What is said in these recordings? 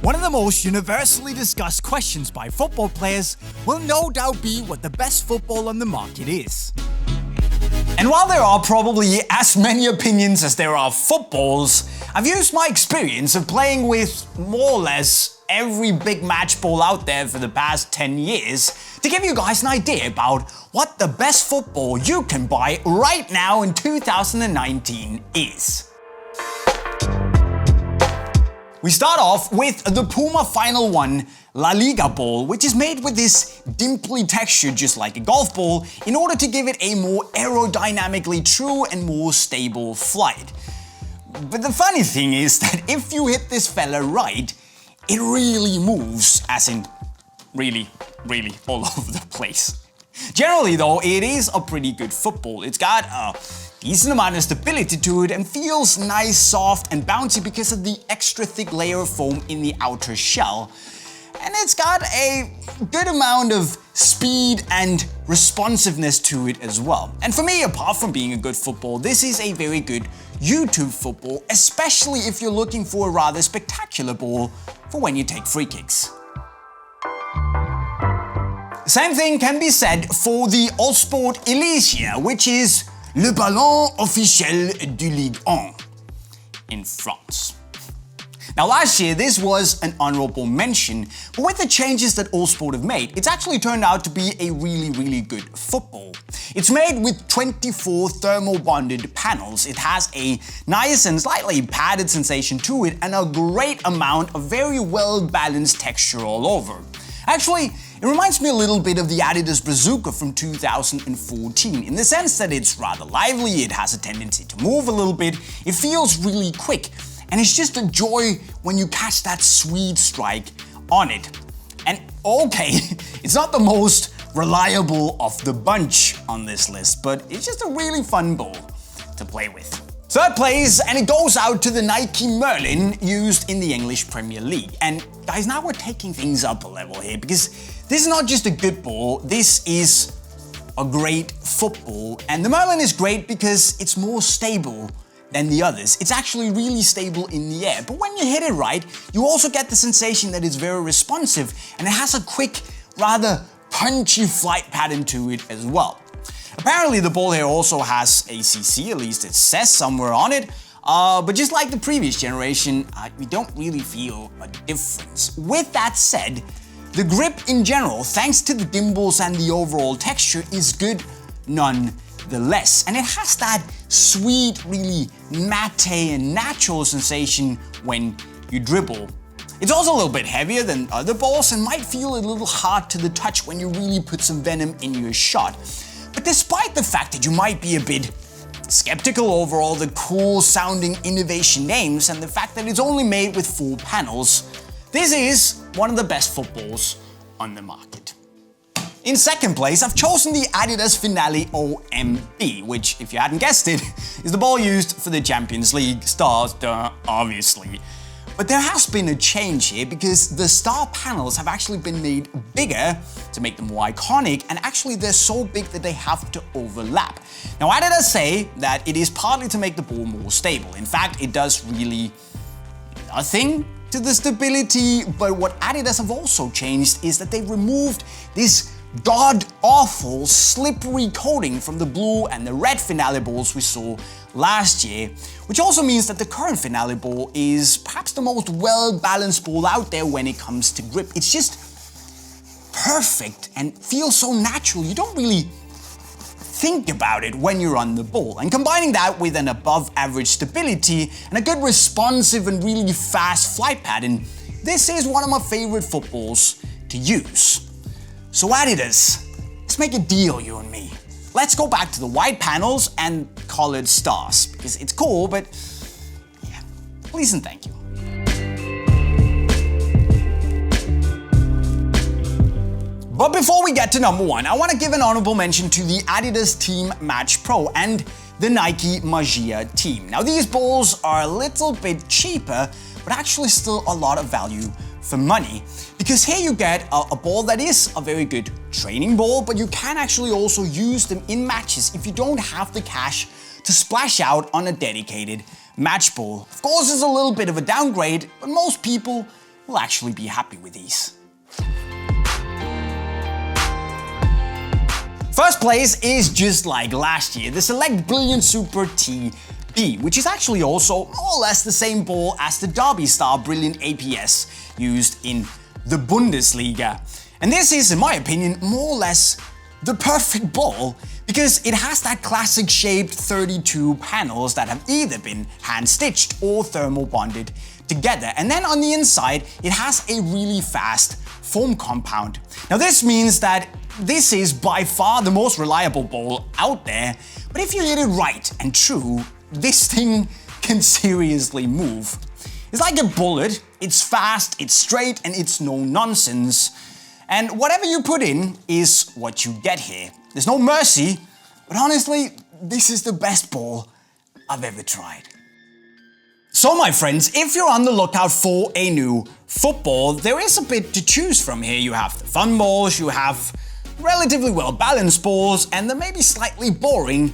One of the most universally discussed questions by football players will no doubt be what the best football on the market is. And while there are probably as many opinions as there are footballs, I've used my experience of playing with more or less every big match ball out there for the past 10 years to give you guys an idea about what the best football you can buy right now in 2019 is. We start off with the Puma Final One La Liga ball, which is made with this dimply texture just like a golf ball in order to give it a more aerodynamically true and more stable flight. But the funny thing is that if you hit this fella right, it really moves, as in really all over the place. Generally though, it is a pretty good football. It's got a decent amount of stability to it and feels nice, soft and bouncy because of the extra thick layer of foam in the outer shell. And it's got a good amount of speed and responsiveness to it as well. And for me, apart from being a good football, this is a very good YouTube football, especially if you're looking for a rather spectacular ball for when you take free kicks. Same thing can be said for the Uhlsport Elysia, which is le ballon officiel du Ligue 1 in France. Now last year this was an honorable mention, but with the changes that Uhlsport have made, it's actually turned out to be a really good football. It's made with 24 thermal bonded panels, it has a nice and slightly padded sensation to it and a great amount of very well balanced texture all over. Actually, it reminds me a little bit of the Adidas Bazooka from 2014 in the sense that it's rather lively, it has a tendency to move a little bit, it feels really quick, and it's just a joy when you catch that sweet strike on it. And okay, it's not the most reliable of the bunch on this list, but it's just a really fun ball to play with. Third place, and it goes out to the Nike Merlin used in the English Premier League. And guys, now we're taking things up a level here because this is not just a good ball, this is a great football. And the Merlin is great because it's more stable than the others. It's actually really stable in the air, but when you hit it right, you also get the sensation that it's very responsive and it has a quick, rather punchy flight pattern to it as well. Apparently the ball here also has ACC, at least it says somewhere on it, but just like the previous generation, we don't really feel a difference. With that said, the grip in general, thanks to the gimbals and the overall texture, is good nonetheless. And it has that sweet, really matte and natural sensation when you dribble. It's also a little bit heavier than other balls and might feel a little hard to the touch when you really put some venom in your shot. But despite the fact that you might be a bit skeptical over all the cool sounding innovation names and the fact that it's only made with 4 panels, this is one of the best footballs on the market. In second place, I've chosen the Adidas Finale OMB, which, if you hadn't guessed it, is the ball used for the Champions League stars, obviously. But there has been a change here because the star panels have actually been made bigger to make them more iconic, and actually they're so big that they have to overlap. Now Adidas say that it is partly to make the ball more stable. In fact, it does really nothing to the stability, but what Adidas have also changed is that they removed this god-awful slippery coating from the blue and the red Finale balls we saw last year, which also means that the current Finale ball is perhaps the most well-balanced ball out there when it comes to grip. It's just perfect and feels so natural. You don't really think about it when you're on the ball. And combining that with an above-average stability and a good responsive and really fast flight pattern, this is one of my favorite footballs to use. So Adidas, let's make a deal, you and me. Let's go back to the white panels and colored stars, because it's cool, but yeah, please and thank you. But before we get to number 1, I want to give an honorable mention to the Adidas Team Match Pro and the Nike Magia Team. Now these balls are a little bit cheaper, but actually still a lot of value for money, because here you get a ball that is a very good training ball, but you can actually also use them in matches if you don't have the cash to splash out on a dedicated match ball. Of course, it's a little bit of a downgrade, but most people will actually be happy with these. First place is just like last year, the Select Brilliant Super TB, which is actually also more or less the same ball as the Derby Star Brilliant APS used in the Bundesliga. And this is, in my opinion, more or less the perfect ball because it has that classic shaped 32 panels that have either been hand-stitched or thermal bonded together. And then on the inside, it has a really fast foam compound. Now this means that this is by far the most reliable ball out there, but if you hit it right and true, this thing can seriously move. It's like a bullet, it's fast, it's straight, and it's no nonsense. And whatever you put in is what you get here. There's no mercy, but honestly, this is the best ball I've ever tried. So my friends, if you're on the lookout for a new football, there is a bit to choose from here. You have the fun balls, you have relatively well-balanced balls, and the maybe slightly boring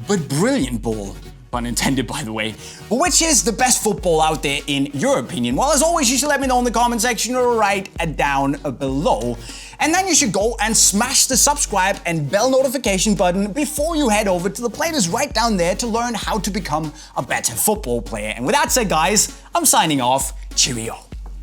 but brilliant ball. Pun intended, by the way. But which is the best football out there in your opinion? Well, as always, you should let me know in the comment section or right down below. And then you should go and smash the subscribe and bell notification button before you head over to the playlist right down there to learn how to become a better football player. And with that said, guys, I'm signing off. Cheerio.